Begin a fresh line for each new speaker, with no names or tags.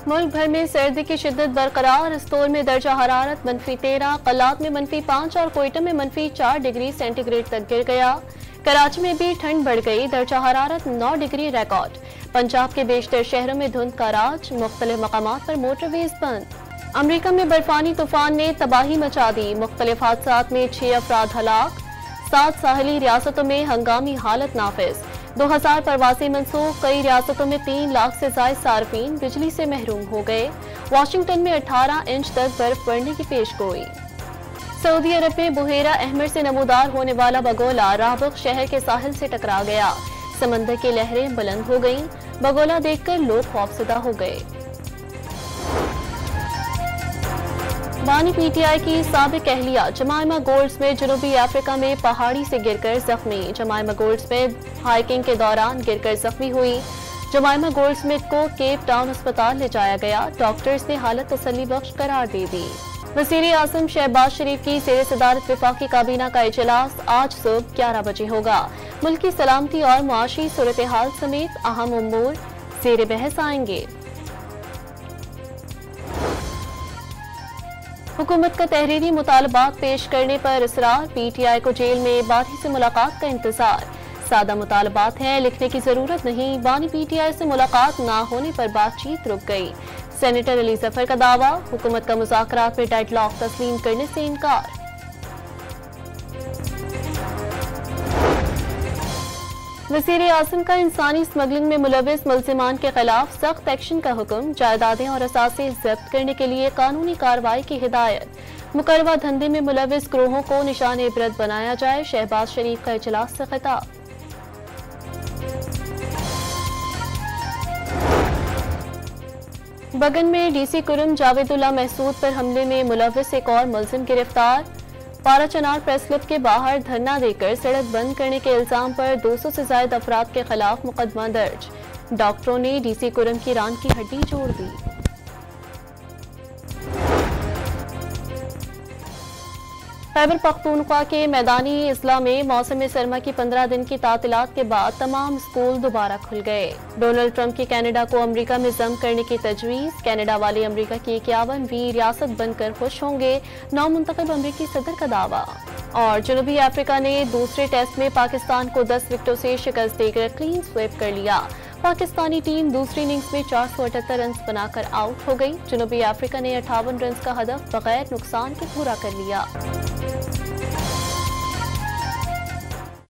मुल्क भर में सर्दी की शिद्दत बरकरार। इस्तोर में दर्जा हरारत -13, कलात में -5 और कोयटा में -4 डिग्री सेंटीग्रेड तक गिर गया। कराची में भी ठंड बढ़ गई, दर्जा हरारत 9 डिग्री रिकॉर्ड। पंजाब के बेशतर शहरों में धुंध का राज, मुख्तलिफ मकामात पर मोटरवेज बंद। अमरीका में बर्फानी तूफान ने तबाही मचा दी, मुख्तलिफ हादसात में 6 अफराद हलाक। 7 साहली रियासतों में हंगामी हालत नाफिज, 2000 परवासें मनसूख। कई रियासतों में 3 लाख से ज्यादा सार्फिन बिजली से महरूम हो गए। वाशिंगटन में 18 इंच तक बर्फ पड़ने की पेशगोई। सऊदी अरब में बुहेरा अहमर से नमूदार होने वाला बगोला राबग शहर के साहिल से टकरा गया। समंदर की लहरें बुलंद हो गईं। बगोला देखकर लोग खौफजदा हो गए। बानी पीटीआई की साबिक अहलिया जमाइमा गोल्डस्मिथ जनूबी अफ्रीका में पहाड़ी से गिरकर जख्मी। जमाइमा गोल्डस्मिथ हाइकिंग के दौरान गिरकर जख्मी हुई। जमाइमा गोल्डस्मिथ को केप टाउन अस्पताल ले जाया गया। डॉक्टर्स ने हालत तसल्ली बख्श करार दे दी। वज़ीर आज़म शहबाज शरीफ की ज़ेर सदारत वफाकी काबीना का इजलास आज सुबह 11 बजे होगा। मुल्क की सलामती और मुआशी सूरत हाल समेत अहम उमूर ज़ेर बहस आएंगे। हुकूमत का तहरीरी मुतालबात पेश करने पर इसरार, पीटीआई को जेल में बानी से मुलाकात का इंतजार। सादा मुतालबात हैं, लिखने की जरूरत नहीं। बानी पीटीआई से मुलाकात ना होने पर बातचीत रुक गई। सेनेटर अली जफर का दावा, हुकूमत का मुज़ाकरात में डेडलॉक तस्लीम करने से इनकार। वज़ीर आज़म का इंसानी स्मगलिंग में मुलविस मुल्ज़िमान के खिलाफ सख्त एक्शन का हुक्म। जायदादें और असासे जब्त करने के लिए कानूनी कार्रवाई की हिदायत। मुकर्रवा धंधे में मुलविस ग्रोहों को निशान इबरत बनाया जाए। शहबाज शरीफ का इजलास से खिताब। बगन में डीसी कुरम जावेदुल्ला महसूद पर हमले में मुलविस एक और मुल्जिम गिरफ्तार। पारा चनार प्रेस क्लब के बाहर धरना देकर सड़क बंद करने के इल्जाम पर 200 से ज्यादा अफराद के खिलाफ मुकदमा दर्ज। डॉक्टरों ने डीसी कुरम की रान की हड्डी जोड़ दी। खैबर पख्तूनख्वा के मैदानी अजला में मौसम सरमा की 15 दिन की तातीलात के बाद तमाम स्कूल दोबारा खुल गए। डोनाल्ड ट्रंप की कनाडा को अमेरिका में जम करने की तजवीज। कनाडा वाले अमेरिका की 51वीं रियासत बनकर खुश होंगे, नौ मुंतखब अमेरिकी सदर का दावा। और जनूबी अफ्रीका ने दूसरे टेस्ट में पाकिस्तान को 10 विकेटों से शिकस्त देकर क्लीन स्वीप कर लिया। पाकिस्तानी टीम दूसरी इनिंग्स में 478 रन बनाकर आउट हो गई। जनूबी अफ्रीका ने 58 रन का हदफ बगैर नुकसान के पूरा कर लिया।